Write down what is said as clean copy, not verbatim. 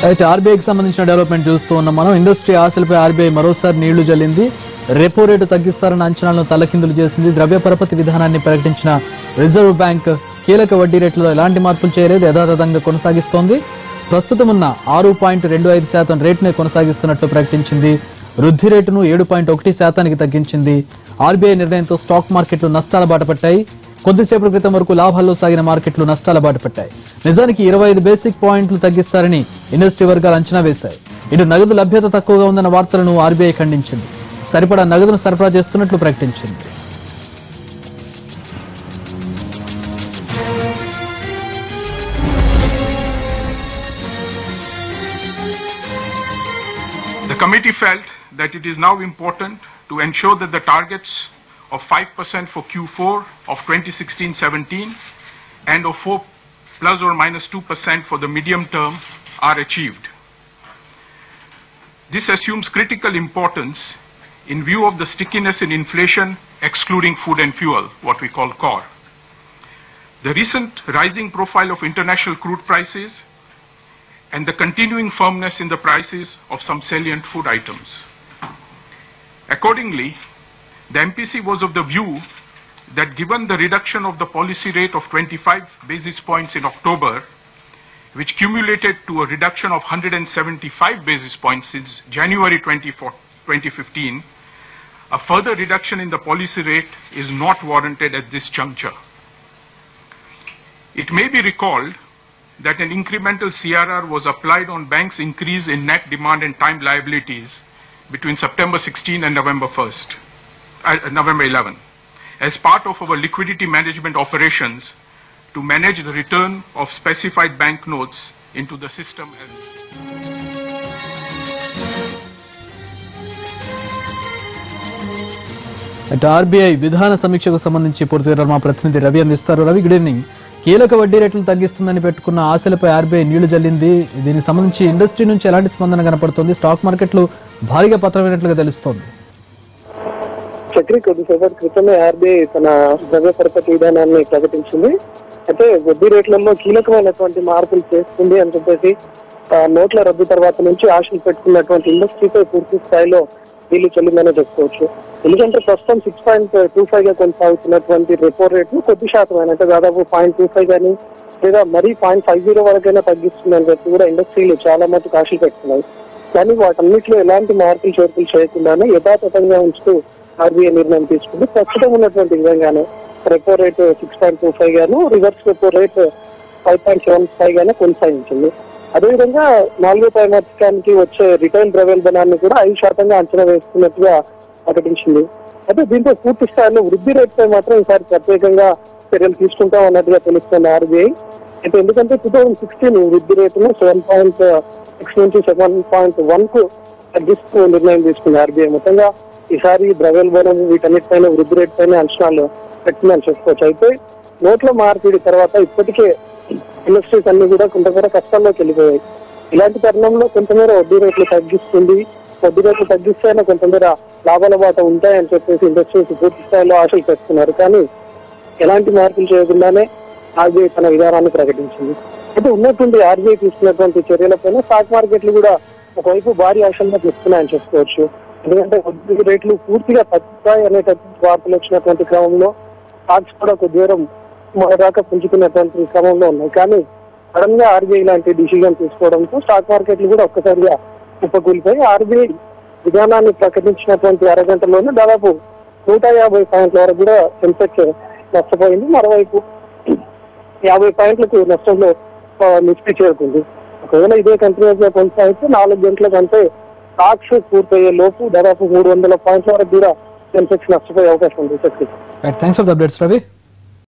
అయితే ఆర్బీఐకి సంబంధించిన డెవలప్మెంట్ చూస్తూ ఉన్నాం మనం. ఇండస్ట్రీ ఆశలపై ఆర్బీఐ మరోసారి నీళ్లు జల్లింది. రెపో రేటు తగ్గిస్తారన్న అంచనాలను తలకిందులు చేసింది. ద్రవ్య పరపతి విధానాన్ని ప్రకటించిన రిజర్వ్ బ్యాంక్ కీలక వడ్డీ రేట్లలో ఎలాంటి మార్పులు చేయలేదు, యథాతథంగా కొనసాగిస్తోంది. ప్రస్తుతం ఉన్న 6.25% రేటునే కొనసాగిస్తున్నట్లు ప్రకటించింది. వృద్ధి రేటును 7.1% తగ్గించింది. ఆర్బీఐ నిర్ణయంతో స్టాక్ మార్కెట్లు నష్టాల బాట పట్టాయి. కొద్దిసేపటి క్రితం వరకు లాభాల్లో సాగిన మార్కెట్లు నష్టాల బాట పట్టాయి. నిజానికి 25 బేసిక్ పాయింట్లు తగ్గిస్తారని ఇండస్ట్రీ వర్గాలు అంచనా వేశాయి. ఇటు నగదు లభ్యత తక్కువగా ఉందన్న వార్తలను ఆర్బీఐ ఖండించింది. సరిపడా నగదును సరఫరా చేస్తున్నట్లు ప్రకటించింది. The committee felt that it is now important to ensure that the targets of 5% for Q4 of 2016-17 and of 4 plus or minus 2% for the medium term are achieved. This assumes critical importance in view of the stickiness in inflation excluding food and fuel, what we call core. The recent rising profile of international crude prices and the continuing firmness in the prices of some salient food items. Accordingly, the MPC was of the view that given the reduction of the policy rate of 25 basis points in October, which cumulated to a reduction of 175 basis points since January 2015, a further reduction in the policy rate is not warranted at this juncture. It may be recalled that an incremental CRR was applied on banks' increase in net demand and time liabilities between September 16 and November 11, as part of our liquidity management operations to manage the return of specified bank notes into the system. RBI విధాన సమీక్షకు సంబంధించి పూర్తి వివరాలు మా ప్రతినిధి రవి అందిస్తారు. Ravi, good evening. కీలక వడ్డీ రేట్లు తగ్గిస్తుందని పెట్టుకున్న ఆశలపై ఆర్బీఐ నీళ్లు జల్లింది. దీనికి సంబంధించి ఇండస్ట్రీ నుంచి ఎలాంటి స్పందన కనపడుతుంది? స్టాక్ మార్కెట్లు భారీగా పతనమైనట్లుగా తెలుస్తోంది. చక్రి, కొద్దిసేపటి క్రితమే ఆర్బీఐ తన ద్రవ్య పరపతి విధానాన్ని ప్రకటించింది. అయితే వడ్డీ రేట్లలో కీలకమైనటువంటి మార్పులు చేస్తుంది అని చెప్పేసి నోట్ల రద్దు తర్వాత నుంచి ఆశలు పెట్టుకున్నటువంటి ఇండస్ట్రీపై పూర్తి స్థాయిలో నీళ్లు చెల్లిందనే చెప్పుకోవచ్చు. ఎందుకంటే ప్రస్తుతం 6.25 గా కొనసాగుతున్నటువంటి రెపో రేటు కొద్ది శాతం అంటే దాదాపు 0.25 కానీ లేదా మరీ 0.50 వరకైనా తగ్గిస్తుందని చెప్పి కూడా ఇండస్ట్రీలు చాలా మటుకు ఆశలు పెట్టుకున్నాయి. కానీ వాటన్నిటిలో ఎలాంటి మార్పులు చేర్పులు చేయకుండానే యథాతథంగా ఉంచుతూ ఆర్బీఐ నిర్ణయం తీసుకుంది. ప్రస్తుతం ఉన్నటువంటి విధంగానే రెపో రేటు 6.25 గాను, రివర్స్ రెపో రేట్ 5.75 గానే కొనసాగించింది. అదేవిధంగా 4వ త్రైమాసికానికి వచ్చే రిటైల్ ద్రవ్యోల్బణాన్ని కూడా 5% అంచనా వేస్తున్నట్టుగా ప్రకటించింది. అయితే దీంతో పూర్తి స్థాయిలో వృద్ధి రేటుపై మాత్రం ఈసారి ప్రత్యేకంగా చర్యలు తీసుకుంటాం అన్నట్టుగా తెలుస్తుంది ఆర్బీఐ. అయితే ఎందుకంటే 2016 వృద్ధి రేటును 7.6 నుంచి 7.1 కు తగ్గిస్తూ నిర్ణయం తీసుకుంది ఆర్బీఐ. మొత్తంగా ఈసారి ద్రవ్యోల్బణం వీటన్నిటిపైన వృద్ధి రేటు పైన అంచనాలు పెట్టిందని చెప్పుకోవచ్చు. అయితే నోట్ల మార్పిడి తర్వాత ఇప్పటికే ఇండస్ట్రీస్ అన్ని కూడా కొంతమేర కష్టాల్లోకి వెళ్ళిపోయాయి. ఇలాంటి తరుణంలో కొంతమేర వడ్డీ రేట్లు తగ్గిస్తుంది, వడ్డీ రేట్లు తగ్గిస్తేనే కొంతమేర లాభాల బాట ఉంటాయని చెప్పేసి ఇండస్ట్రీస్ పూర్తి స్థాయిలో ఆశలు పెట్టుకున్నారు. కానీ ఎలాంటి మార్పులు చేయకుండానే ఆర్బీఐ తన విధానాన్ని ప్రకటించింది. అయితే ఉన్నటువంటి ఆర్బీఐ తీసుకున్నటువంటి చర్యలపైన స్టాక్ మార్కెట్లు కూడా ఒకవైపు భారీ ఆశంగా తీసుకున్నాయని చెప్పుకోవచ్చు. ఎందుకంటే వడ్డీ రేట్లు పూర్తిగా తగ్గుతాయి అనేటటువంటి వార్తలు వచ్చినటువంటి క్రమంలో స్టాక్స్ కూడా కొద్ది దూరం మొదటిదాకా పుంజుకున్నటువంటి క్రమంలో ఉన్నాయి. కానీ సడన్ గా ఆర్బీఐ లాంటి డిసిజన్ తీసుకోవడంతో స్టాక్ మార్కెట్లు కూడా ఒక్కసారిగా కుప్పకూలిపోయి ఆర్బీఐ విధానాన్ని ప్రకటించినటువంటి అరగంటలోనే దాదాపు 150 పాయింట్ల వరకు కూడా సెన్సెక్స్ నష్టపోయింది. మరోవైపు 50 పాయింట్లకు నష్టంలో నిఫ్టీ చేరుకుంది. ఒకవేళ ఇదే కంటిన్యూస్ గా కొనసాగితే 4 గంటల కంటే స్టాక్స్ పూర్తయ్యే లోపు దాదాపు 300 పాయింట్ల వరకు కూడా సెన్సెక్స్ నష్టపోయే అవకాశం ఉంది. Thanks for the updates Ravi.